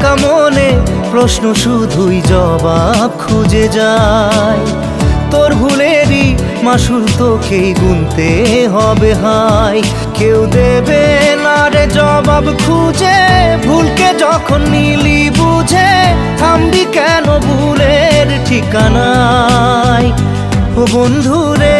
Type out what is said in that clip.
ভাঙা মনে প্রশ্ন শুধুই জবাব খুঁজে যায়। তোর ভুলেরই মাসুল তোকেই গুনতে হবে হাই। কেউ দেবে না রে জবাব খুঁজে, ভুলকে যখন নিলি বুঝে থামবি কেন ভুলের ঠিকানায়। ও বন্ধু রে